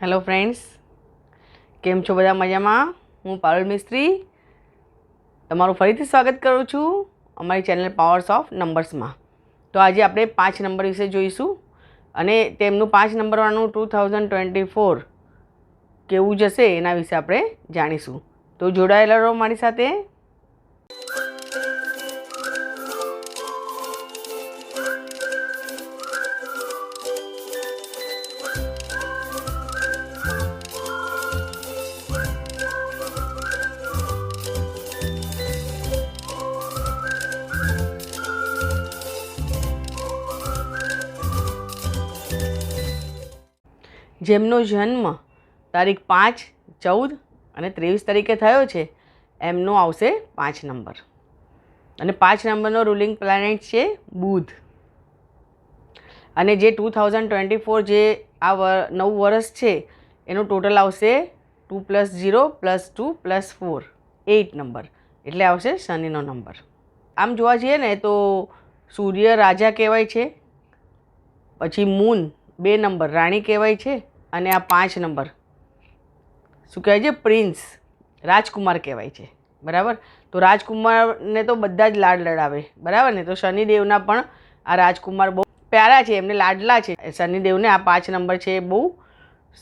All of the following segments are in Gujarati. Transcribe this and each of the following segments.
હેલો ફ્રેન્ડ્સ, કેમ છો બધા? મજામાં? હું પારુલ મિસ્ત્રી તમારું ફરીથી સ્વાગત કરું છું અમારી ચેનલ પાવર્સ ઓફ નંબર્સમાં. તો આજે આપણે 5 નંબર વિશે જોઈશું અને તેમનું 5 નંબરવાળું 2024 કેવું જશે એના વિશે આપણે જાણીશું. તો જોડાયેલા રહો મારી સાથે. જેમનો જન્મ તારીખ 5, 14 અને 23 તારીખે થયો છે એમનો આવશે 5 નંબર. અને 5 નંબરનો રૂલિંગ પ્લેનેટ છે બુધ. અને જે 2024 જે આ નવું વર્ષ છે એનું ટોટલ આવશે 2 + 0 + 2 + 4 8 નંબર, એટલે આવશે શનિનો નંબર. આમ જોવા જઈએ ને તો સૂર્ય રાજા કહેવાય છે, પછી મૂન 2 નંબર રાણી કહેવાય છે, અને આ 5 નંબર શું કહેવાય છે? પ્રિન્સ, રાજકુમાર કહેવાય છે. બરાબર. તો રાજકુમારને તો બધા જ લાડ લડાવે, બરાબર ને? તો શનિદેવના પણ આ રાજકુમાર બહુ પ્યારા છે, એમને લાડલા છે. શનિદેવને આ 5 નંબર છે બહુ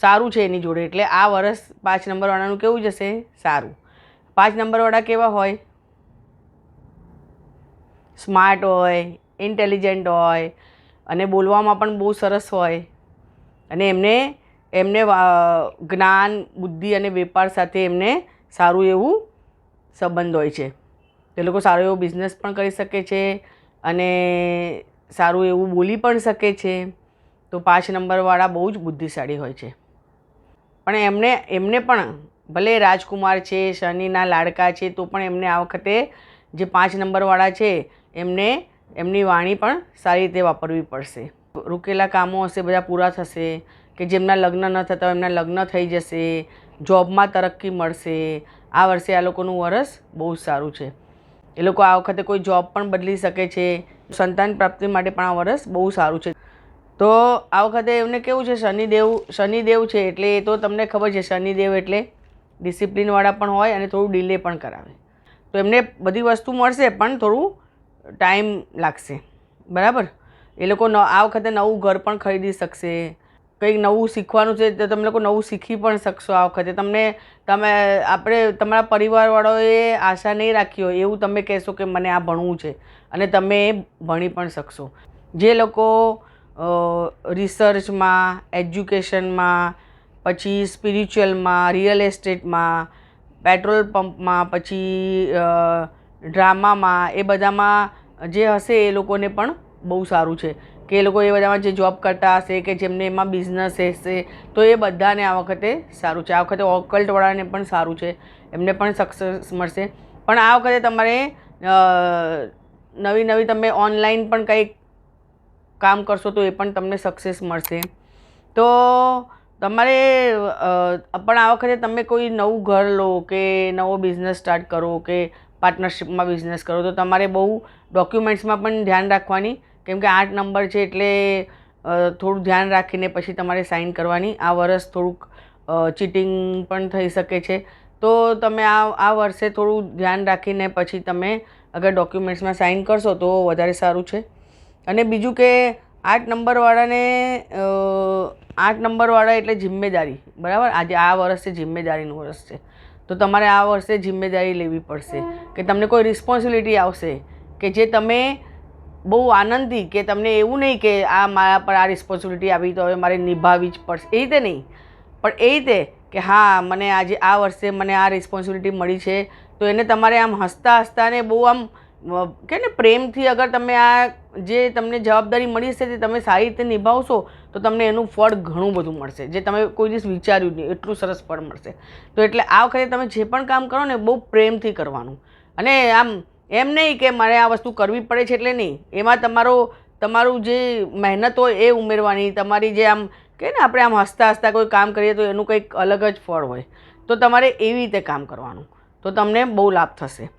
સારું છે એની જોડે, એટલે આ વર્ષ 5 નંબરવાળાનું કેવું જશે? સારું. 5 નંબરવાળા કેવા હોય? સ્માર્ટ હોય, ઇન્ટેલિજન્ટ હોય, અને બોલવામાં પણ બહુ સરસ હોય, અને એમને જ્ઞાન, બુદ્ધિ અને વેપાર સાથે એમને સારું એવું સંબંધ હોય છે. તે લોકો સારો એવો બિઝનેસ પણ કરી શકે છે અને સારું એવું બોલી પણ શકે છે. તો 5 નંબરવાળા બહુ જ બુદ્ધિશાળી હોય છે. પણ એમને પણ ભલે રાજકુમાર છે, શનિના લાડકા છે, તો પણ એમને આ વખતે જે 5 નંબરવાળા છે એમની વાણી પણ સારી રીતે વાપરવી પડશે. રૂકેલા કામો હશે બધા પૂરા થશે, કે જેમના લગ્ન ન થતા હોય એમના લગ્ન થઈ જશે, જોબમાં તરક્કી મળશે. આ વર્ષે આ લોકોનું વરસ બહુ સારું છે. એ લોકો આ વખતે કોઈ જોબ પણ બદલી શકે છે. સંતાન પ્રાપ્તિ માટે પણ આ વરસ બહુ સારું છે. તો આ વખતે એમને કેવું છે? શનિદેવ છે એટલે એ તો તમને ખબર છે, શનિદેવ એટલે ડિસિપ્લિનવાળા પણ હોય અને થોડું ડિલે પણ કરાવે. તો એમને બધી વસ્તુ મળશે પણ થોડું ટાઈમ લાગશે. બરાબર. એ લોકો આ વખતે નવું ઘર પણ ખરીદી શકશે. કંઈક નવું શીખવાનું છે તો તમે લોકો નવું શીખી પણ શકશો. આ વખતે તમારા પરિવારવાળાઓએ આશા નહીં રાખી હોય એવું તમે કહેશો કે મને આ ભણવું છે, અને તમે એ ભણી પણ શકશો. જે લોકો રિસર્ચમાં, એજ્યુકેશનમાં, પછી સ્પિરિચ્યુઅલમાં, રિયલ એસ્ટેટમાં, પેટ્રોલ પંપમાં, પછી ડ્રામામાં, એ બધામાં જે હશે એ લોકોને પણ બહુ સારું છે. કે એ લોકો એ બધામાં જે જોબ કરતા હશે, કે જેમને એમાં બિઝનેસ હશે, તો એ બધાને આ વખતે સારું છે. આ વખતે ઓકલ્ટવાળાને પણ સારું છે, એમને પણ સક્સેસ મળશે. પણ આ વખતે તમારે નવી તમે ઓનલાઈન પણ કંઈક કામ કરશો તો એ પણ તમને સક્સેસ મળશે. તો તમારે પણ આ વખતે તમે કોઈ નવું ઘર લો કે નવો બિઝનેસ સ્ટાર્ટ કરો કે પાર્ટનરશિપમાં બિઝનેસ કરો તો તમારે બહુ ડોક્યુમેન્ટ્સમાં પણ ધ્યાન રાખવાની, કેમ કે 8 નંબર છે એટલે થોડું ધ્યાન રાખીને પછી તમારે સાઇન કરવાની. આ વર્ષ થોડુંક ચીટિંગ પણ થઈ શકે છે. તો તમે આ વર્ષે થોડું ધ્યાન રાખીને પછી તમે અગર ડોક્યુમેન્ટ્સમાં સાઇન કરશો તો વધારે સારું છે. અને બીજું કે 8 નંબરવાળાને 8 નંબરવાળા એટલે જિમ્મેદારી. બરાબર. આજે આ વર્ષે જિમ્મેદારીનું વર્ષ છે, તો તમારે આ વર્ષે જિમ્મેદારી લેવી પડશે. કે તમને કોઈ રિસ્પોન્સિબિલિટી આવશે કે જે તમે બહુ આનંદથી, કે તમને એવું નહીં કે આ મારા પર આ રિસ્પોન્સિબિલિટી આવી તો હવે મારે નિભાવવી જ પડશે, એ રીતે નહીં. પણ એ રીતે કે હા, મને આજે આ વર્ષે મને આ રિસ્પોન્સિબિલિટી મળી છે, તો એને તમારે આમ હસતા હસતાને બહુ આમ કે ને પ્રેમથી અગર તમે આ જે તમને જવાબદારી મળી છે તે તમે સારી રીતે નિભાવશો તો તમને એનું ફળ ઘણું બધું મળશે, જે તમે કોઈ દિવસ વિચાર્યું નહીં એટલું સરસ ફળ મળશે. તો એટલે આ વખતે તમે જે પણ કામ કરો ને બહુ પ્રેમથી કરવાનું. અને આમ એમ નહીં કે મારે આ વસ્તુ કરવી પડે છે એટલે નહીં, એમાં તમારું જે મહેનત હોય એ ઉમેરવાની. તમારી જે આમ કે ને આપણે આમ હસતા હસતા કોઈ કામ કરીએ તો એનું કંઈક અલગ જ ફળ હોય. તો તમારે એવી રીતે કામ કરવાનું, તો તમને બહુ લાભ થશે.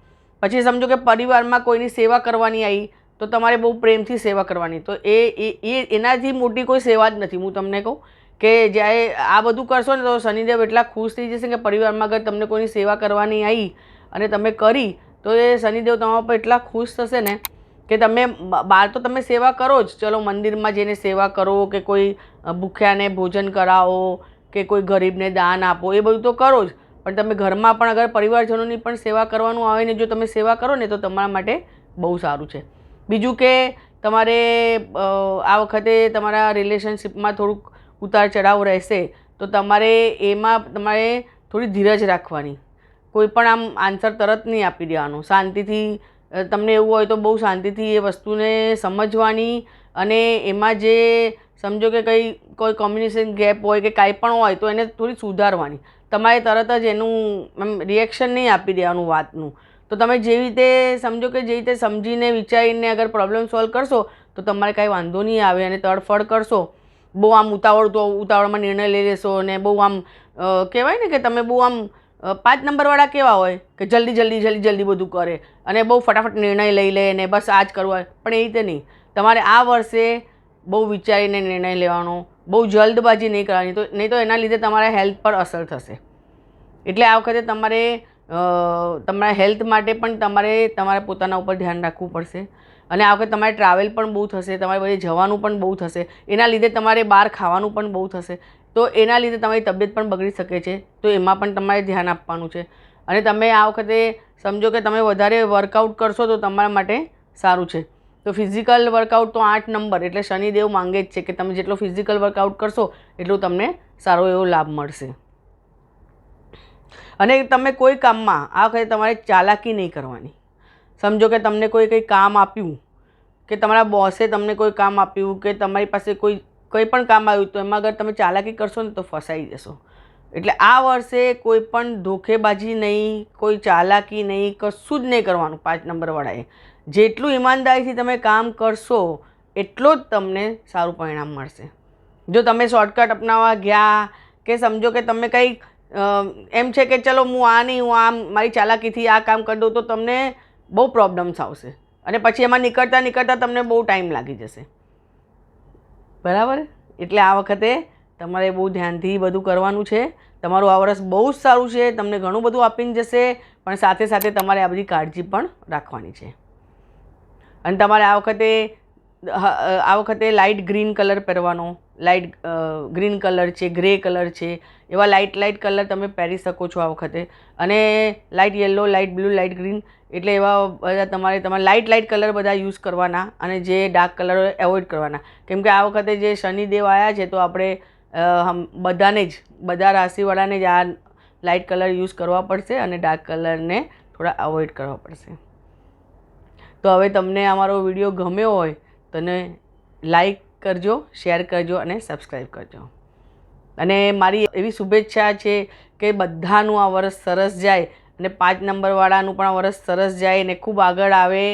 પછી સમજો કે પરિવારમાં કોઈની સેવા કરવાની આવી તો તમારે બહુ પ્રેમથી સેવા કરવાની. તો એનાથી મોટી કોઈ સેવા જ નથી. હું તમને કહું કે જ્યારે આ બધું કરશો ને તો શનિદેવ એટલા ખુશ થઈ જશે કે પરિવારમાં અગર તમને કોઈની સેવા કરવાની આવી અને તમે કરી તો એ શનિદેવ તમારા પર એટલા ખુશ થશે ને કે તમે બહાર તો તમે સેવા કરો જ, ચલો મંદિરમાં જઈને સેવા કરો કે કોઈ ભૂખ્યાને ભોજન કરાવો કે કોઈ ગરીબને દાન આપો, એ બધું તો કરો જ, પણ તમે ઘરમાં પણ અગર પરિવારજનોની પણ સેવા કરવાનું આવે ને જો તમે સેવા કરો ને તો તમારા માટે બહુ સારું છે. બીજું કે તમારે આ વખતે તમારા રિલેશનશિપમાં થોડુંક ઉતાર ચઢાવ રહેશે તો તમારે એમાં તમારે થોડી ધીરજ રાખવાની. કોઈ પણ આમ આન્સર તરત નહીં આપી દેવાનો, શાંતિથી તમને એવું હોય તો બહુ શાંતિથી એ વસ્તુને સમજવાની અને એમાં જે સમજો કે કોઈ કોમ્યુનિકેશન ગેપ હોય કે કાંઈ પણ હોય તો એને થોડી સુધારવાની. તમારે તરત જ એનું રિએક્શન નહીં આપી દેવાનું વાતનું. તો તમે જેવી રીતે સમજો કે જે રીતે સમજીને વિચારીને અગર પ્રોબ્લેમ સોલ્વ કરશો તો તમારે કાંઈ વાંધો નહીં આવે. અને તડફડ કરશો, બહુ આમ ઉતાવળમાં નિર્ણય લઈ લેશો અને બહુ આમ કહેવાય ને કે તમે બહુ આમ 5 નંબરવાળા કેવા હોય કે જલ્દી બધું કરે અને બહુ ફટાફટ નિર્ણય લઈ લે ને બસ આ જ કરવું હોય, પણ એ રીતે નહીં. તમારે આ વર્ષે બહુ વિચારીને નિર્ણય લેવાનો, બહુ જલ્દબાજી નહીં કરવાની, તો નહીં તો એના લીધે તમારા હેલ્થ પર અસર થશે. એટલે આ વખતે તમારે તમારા હેલ્થ માટે પણ તમારે પોતાના ઉપર ધ્યાન રાખવું પડશે. અને આ વખતે તમારે ટ્રાવેલ પણ બહુ થશે, તમારે બધે જવાનું પણ બહુ થશે, એના લીધે તમારે બહાર ખાવાનું પણ બહુ થશે, તો એના લીધે તમારી તબિયત પણ બગડી શકે છે. તો એમાં પણ તમારે ધ્યાન આપવાનું છે. અને તમે આ વખતે સમજો કે તમે વધારે વર્કઆઉટ કરશો તો તમારા માટે સારું છે. તો ફિઝિકલ વર્કઆઉટ તો 8 નંબર, એટલે શનિદેવ માંગે જ છે કે તમે જેટલો ફિઝિકલ વર્કઆઉટ કરશો એટલું તમને સારો એવો લાભ મળશે. અને તમે કોઈ કામમાં આ વખતે તમારે ચાલાકી નહીં કરવાની. સમજો કે તમને કંઈ કામ આપ્યું કે તમારા બોસે તમને કોઈ કામ આપ્યું કે તમારી પાસે કંઈ પણ કામ આવ્યું તો એમાં અગર તમે ચાલાકી કરશો ને તો ફસાઈ જશો. એટલે આ વર્ષે કોઈ પણ ધોખેબાજી નહીં, કોઈ ચાલાકી નહીં, કશું જ નહીં કરવાનું. 5 નંબરવાળાએ જેટલું ઈમાનદારીથી તમે કામ કરશો એટલો જ તમને સારું પરિણામ મળશે. જો તમે શોર્ટકટ અપનાવવા ગયા કે સમજો કે તમે કંઈક એમ છે કે ચલો હું આમ મારી ચાલાકીથી આ કામ કરી દઉં તો તમને બહુ પ્રોબ્લેમ્સ આવશે અને પછી એમાં નીકળતા તમને બહુ ટાઈમ લાગી જશે. બરાબર? એટલે આ વખતે તમારે બહુ ધ્યાનથી બધું કરવાનું છે. તમારું આ વર્ષ બહુ જ સારું છે, તમને ઘણું બધું આપીને જશે, પણ સાથે સાથે તમારે આ બધી કાળજી પણ રાખવાની છે. અને તમારે આ વખતે લાઇટ ગ્રીન કલર પહેરવાનો. લાઇટ ગ્રીન કલર છે, ગ્રે કલર છે, એવા લાઇટ કલર તમે પહેરી શકો છો આ વખતે. અને light yellow, light blue, light green, એટલે એવા બધા તમારે લાઇટ કલર બધા યુઝ કરવાના અને જે ડાર્ક કલર એવોઇડ કરવાના. કેમ કે આ વખતે જે શનિદેવ આવ્યા છે તો આપણે બધા રાશિવાળાને જ આ લાઇટ કલર યુઝ કરવા પડશે અને ડાર્ક કલરને થોડા અવોઇડ કરવા પડશે. તો હવે તમને અમારો વિડીયો ગમ્યો હોય તો લાઈક કરજો, શેર કરજો અને સબસ્ક્રાઈબ કરજો. અને મારી એવી શુભેચ્છા છે કે બધાનું આ વર્ષ સરસ જાય અને 5 નંબરવાળાનું પણ આ વર્ષ સરસ જાય અને ખૂબ આગળ આવે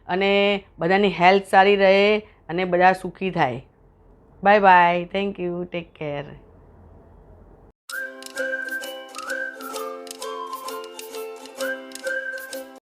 અને બધાની હેલ્થ સારી રહે અને બધા સુખી થાય. Bye bye. Thank you. Take care.